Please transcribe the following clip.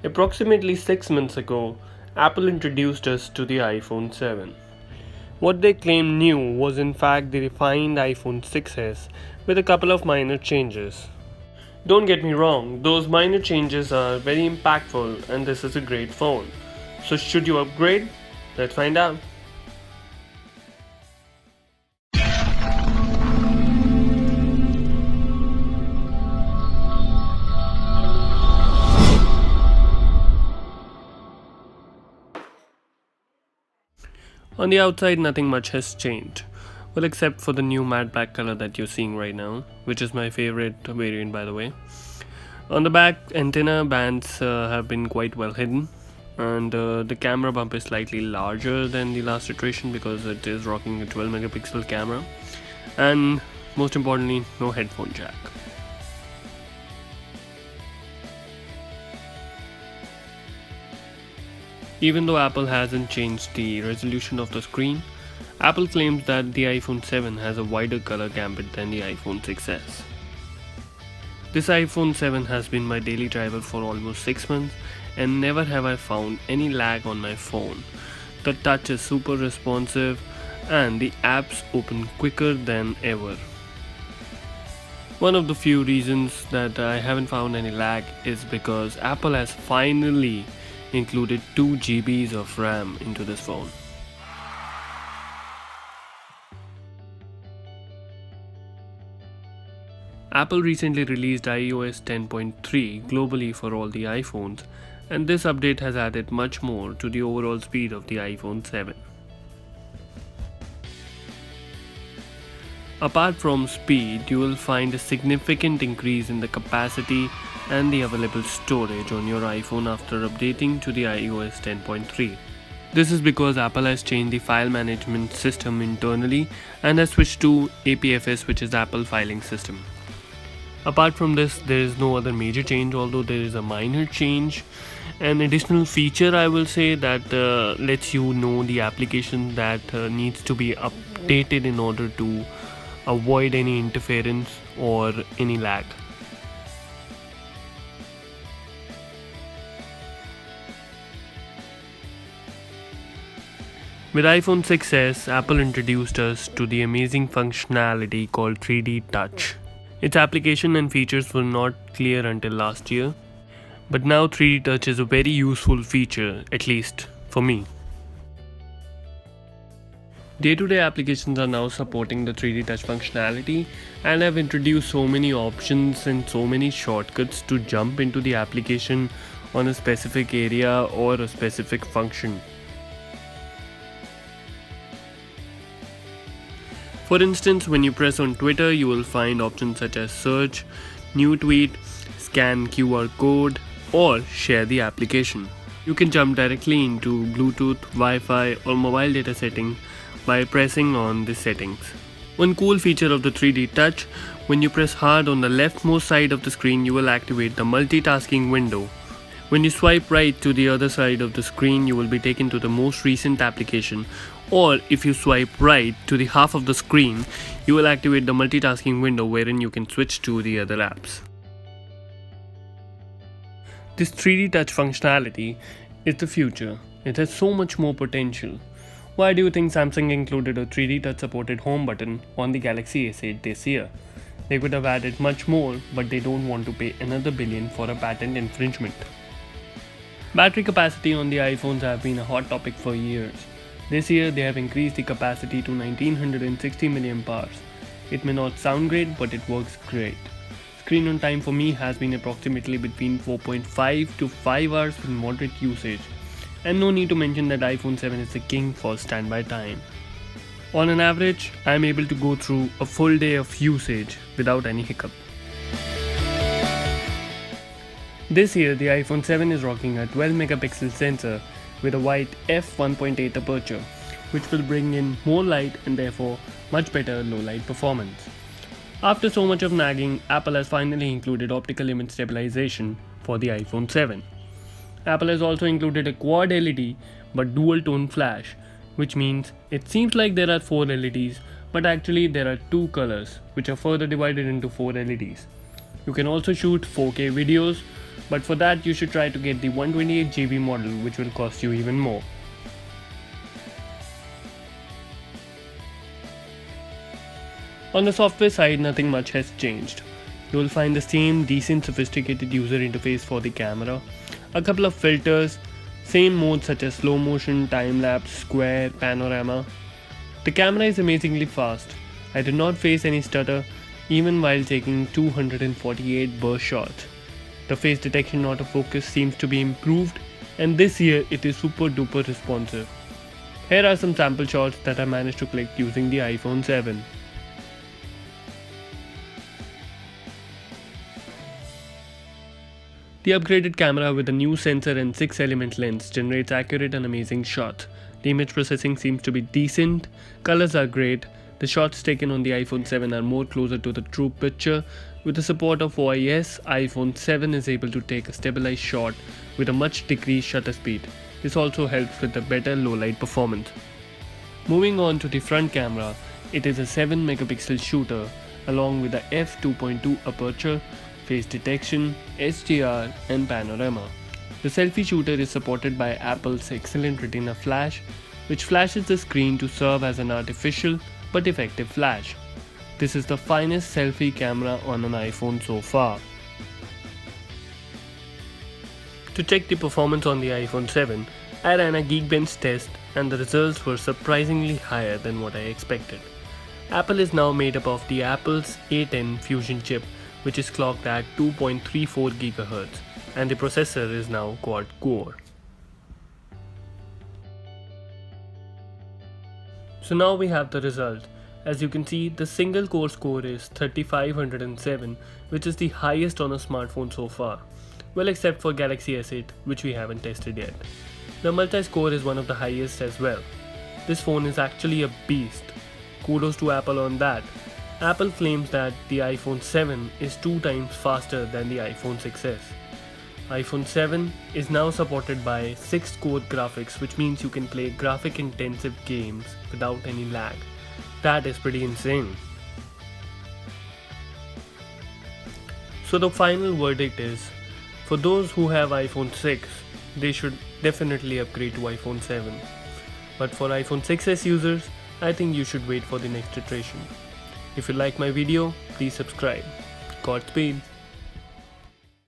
Approximately 6 months ago, Apple introduced us to the iPhone 7. What they claimed new was in fact the refined iPhone 6s with a couple of minor changes. Don't get me wrong, those minor changes are very impactful and this is a great phone. So, should you upgrade? Let's find out. On the outside, nothing much has changed. Well, except for the new matte black color that you're seeing right now, which is my favorite variant by the way. On the back, antenna bands have been quite well hidden, and the camera bump is slightly larger than the last iteration because it is rocking a 12 megapixel camera, and most importantly, no headphone jack. Even though Apple hasn't changed the resolution of the screen, Apple claims that the iPhone 7 has a wider color gambit than the iPhone 6s. This iPhone 7 has been my daily driver for almost 6 months and never have I found any lag on my phone. The touch is super responsive and the apps open quicker than ever. One of the few reasons that I haven't found any lag is because Apple has finally included 2 GBs of RAM into this phone. Apple recently released iOS 10.3 globally for all the iPhones, and this update has added much more to the overall speed of the iPhone 7. Apart from speed, you will find a significant increase in the capacity and the available storage on your iPhone after updating to the iOS 10.3. This is because Apple has changed the file management system internally and has switched to APFS, which is Apple Filing System. Apart from this, there is no other major change, although there is a minor change. An additional feature I will say that lets you know the application that needs to be updated in order to avoid any interference or any lag. With iPhone 6s, Apple introduced us to the amazing functionality called 3D Touch. Its application and features were not clear until last year, but now 3D Touch is a very useful feature, at least for me. Day-to-day applications are now supporting the 3D Touch functionality and have introduced so many options and so many shortcuts to jump into the application on a specific area or a specific function. For instance, when you press on Twitter, you will find options such as search, new tweet, scan QR code, or share the application. You can jump directly into Bluetooth, Wi-Fi, or mobile data settings by pressing on the settings. One cool feature of the 3D Touch, when you press hard on the leftmost side of the screen, you will activate the multitasking window. When you swipe right to the other side of the screen, you will be taken to the most recent application, or if you swipe right to the half of the screen, you will activate the multitasking window wherein you can switch to the other apps. This 3D Touch functionality is the future. It has so much more potential. Why do you think Samsung included a 3D Touch supported home button on the Galaxy S8 this year? They could have added much more, but they don't want to pay another billion for a patent infringement. Battery capacity on the iPhones have been a hot topic for years. This year they have increased the capacity to 1960 mAh. It may not sound great, but it works great. Screen on time for me has been approximately between 4.5 to 5 hours with moderate usage. And no need to mention that iPhone 7 is the king for standby time. On an average, I am able to go through a full day of usage without any hiccup. This year the iPhone 7 is rocking a 12 megapixel sensor with a wide f1.8 aperture, which will bring in more light and therefore much better low light performance. After so much of nagging, Apple has finally included optical image stabilization for the iPhone 7. Apple has also included a quad LED but dual tone flash, which means it seems like there are 4 LEDs, but actually there are 2 colors which are further divided into 4 LEDs. You can also shoot 4K videos But for that, you should try to get the 128GB model, which will cost you even more. On the software side, nothing much has changed. You will find the same decent sophisticated user interface for the camera, a couple of filters, same modes such as slow motion, time lapse, square, panorama. The camera is amazingly fast. I did not face any stutter even while taking 248 burst shots. The face detection autofocus seems to be improved, and this year it is super duper responsive. Here are some sample shots that I managed to click using the iPhone 7. The upgraded camera with a new sensor and 6-element lens generates accurate and amazing shots. The image processing seems to be decent, colors are great, the shots taken on the iPhone 7 are more closer to the true picture. With the support of OIS, iPhone 7 is able to take a stabilized shot with a much decreased shutter speed. This also helps with the better low light performance. Moving on to the front camera, it is a 7 megapixel shooter along with the f2.2 aperture, face detection, HDR and panorama. The selfie shooter is supported by Apple's excellent Retina flash, which flashes the screen to serve as an artificial but effective flash. This is the finest selfie camera on an iPhone so far. To check the performance on the iPhone 7, I ran a Geekbench test and the results were surprisingly higher than what I expected. Apple is now made up of the Apple's A10 Fusion chip, which is clocked at 2.34 GHz, and the processor is now quad-core. So now we have the result. As you can see, the single core score is 3507, which is the highest on a smartphone so far. Well, except for Galaxy S8, which we haven't tested yet. The multi-score is one of the highest as well. This phone is actually a beast. Kudos to Apple on that. Apple claims that the iPhone 7 is 2 times faster than the iPhone 6s. iPhone 7 is now supported by 6-core graphics, which means you can play graphic-intensive games without any lag. That is pretty insane. So the final verdict is, for those who have iPhone 6, they should definitely upgrade to iPhone 7. But for iPhone 6s users, I think you should wait for the next iteration. If you like my video, please subscribe. Godspeed.